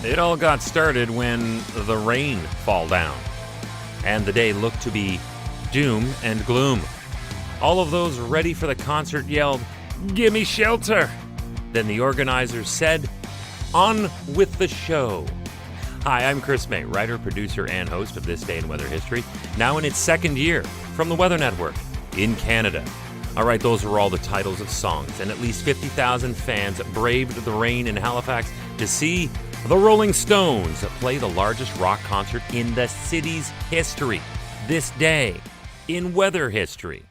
It all got started when the rain fall down, and the day looked to be doom and gloom. All of those ready for the concert yelled, "Gimme shelter!" Then the organizers said, "On with the show." Hi, I'm Chris May, writer, producer, and host of This Day in Weather History, now in its second year from the Weather Network in Canada. All right, those were all the titles of songs, and at least 50,000 fans braved the rain in Halifax to see the Rolling Stones play the largest rock concert in the city's history. This day in weather history.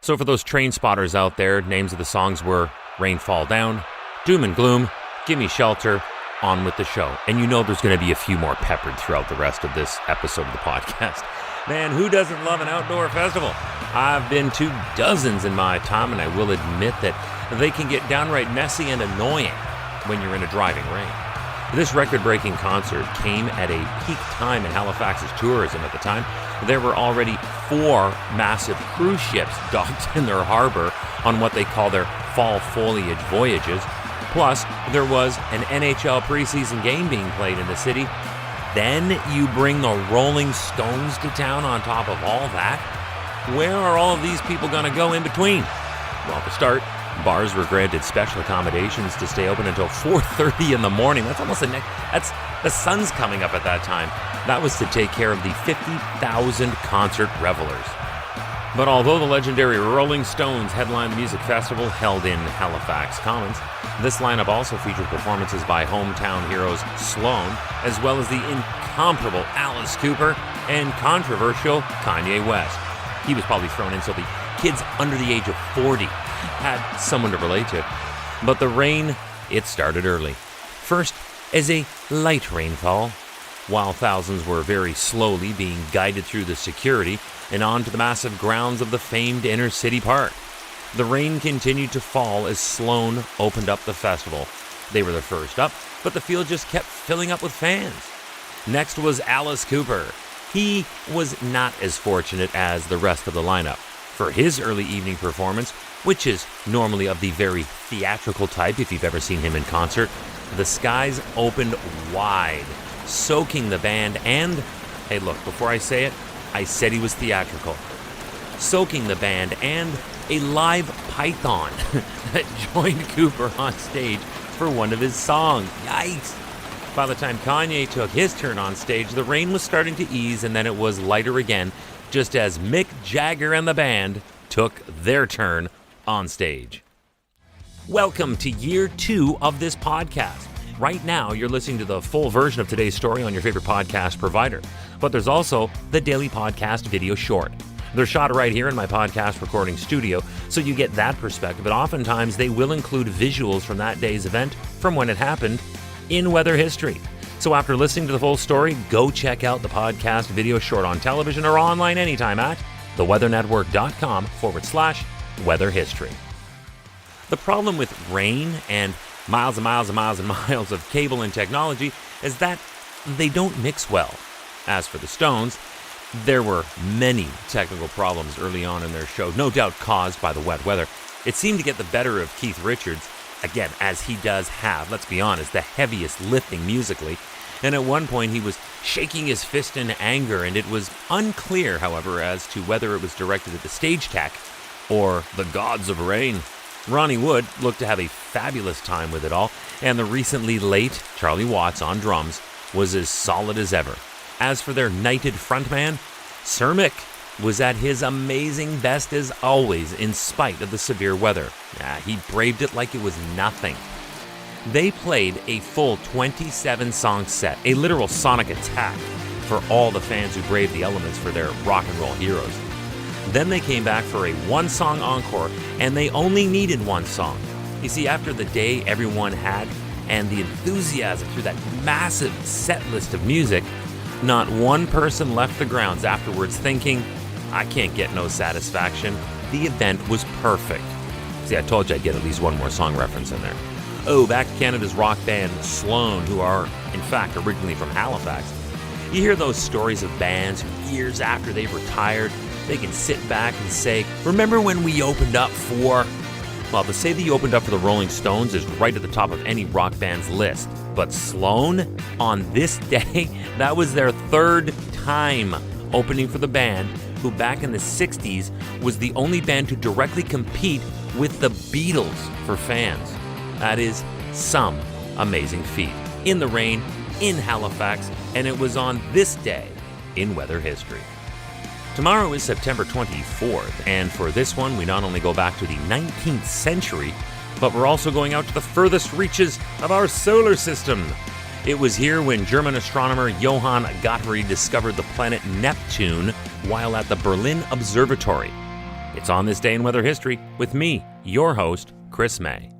So for those train spotters out there, names of the songs were Rain Fall Down, Doom and Gloom, Gimme Shelter, On with the Show. And you know there's going to be a few more peppered throughout the rest of this episode of the podcast. Man, who doesn't love an outdoor festival? I've been to dozens in my time, and I will admit that they can get downright messy and annoying when you're in a driving rain. This record-breaking concert came at a peak time in Halifax's tourism at the time. There were already 4 massive cruise ships docked in their harbor on what they call their fall foliage voyages. Plus, there was an NHL preseason game being played in the city. Then you bring the Rolling Stones to town on top of all that. Where are all of these people going to go in between? Well, to start, bars were granted special accommodations to stay open until 4:30 in the morning. That's almost that's the sun's coming up at that time. That was to take care of the 50,000 concert revelers. But although the legendary Rolling Stones headlined the music festival held in Halifax Commons, this lineup also featured performances by hometown heroes Sloan, as well as the incomparable Alice Cooper and controversial Kanye West. He was probably thrown in so the kids under the age of 40 had someone to relate to. But the rain, it started early. First, as a light rainfall, while thousands were very slowly being guided through the security and onto the massive grounds of the famed inner city park. The rain continued to fall as Sloan opened up the festival. They were the first up, but the field just kept filling up with fans. Next was Alice Cooper. He was not as fortunate as the rest of the lineup. For his early evening performance, which is normally of the very theatrical type if you've ever seen him in concert, the skies opened wide, soaking the band and, hey look, before I say it, I said he was theatrical. Soaking the band and a live python that joined Cooper on stage for one of his songs. Yikes! By the time Kanye took his turn on stage, the rain was starting to ease, and then it was lighter again, just as Mick Jagger and the band took their turn on stage. Welcome to year 2 of this podcast. Right now, you're listening to the full version of today's story on your favorite podcast provider. But there's also the daily podcast video short. They're shot right here in my podcast recording studio, so you get that perspective. But oftentimes, they will include visuals from that day's event, from when it happened, in weather history. So after listening to the full story, go check out the podcast video short on television or online anytime at theweathernetwork.com/weather history. The problem with rain and miles and miles and miles and miles of cable and technology is that they don't mix well. As for the Stones, there were many technical problems early on in their show, no doubt caused by the wet weather. It seemed to get the better of Keith Richards, again, as he does have, let's be honest, the heaviest lifting musically. And at one point he was shaking his fist in anger, and it was unclear, however, as to whether it was directed at the stage tech or the gods of rain. Ronnie Wood looked to have a fabulous time with it all, and the recently late Charlie Watts on drums was as solid as ever. As for their knighted frontman, Sir Mick was at his amazing best as always in spite of the severe weather. He braved it like it was nothing. They played a full 27-song set, a literal sonic attack for all the fans who braved the elements for their rock and roll heroes. Then they came back for a 1-song encore, and they only needed 1 song. You see, after the day everyone had and the enthusiasm through that massive set list of music, not one person left the grounds afterwards thinking, I can't get no satisfaction. The event was perfect. See, I told you I'd get at least one more song reference in there. Oh, back to Canada's rock band Sloan, who are, in fact, originally from Halifax. You hear those stories of bands who, years after they've retired, they can sit back and say, remember when we opened up for... Well, to say that you opened up for the Rolling Stones is right at the top of any rock band's list. But Sloan, on this day, that was their third time opening for the band, who back in the 60s was the only band to directly compete with the Beatles for fans. That is some amazing feat. In the rain, in Halifax, and it was on this day in weather history. Tomorrow is September 24th, and for this one, we not only go back to the 19th century, but we're also going out to the furthest reaches of our solar system. It was here when German astronomer Johann Gottfried discovered the planet Neptune while at the Berlin Observatory. It's on this day in weather history with me, your host, Chris May.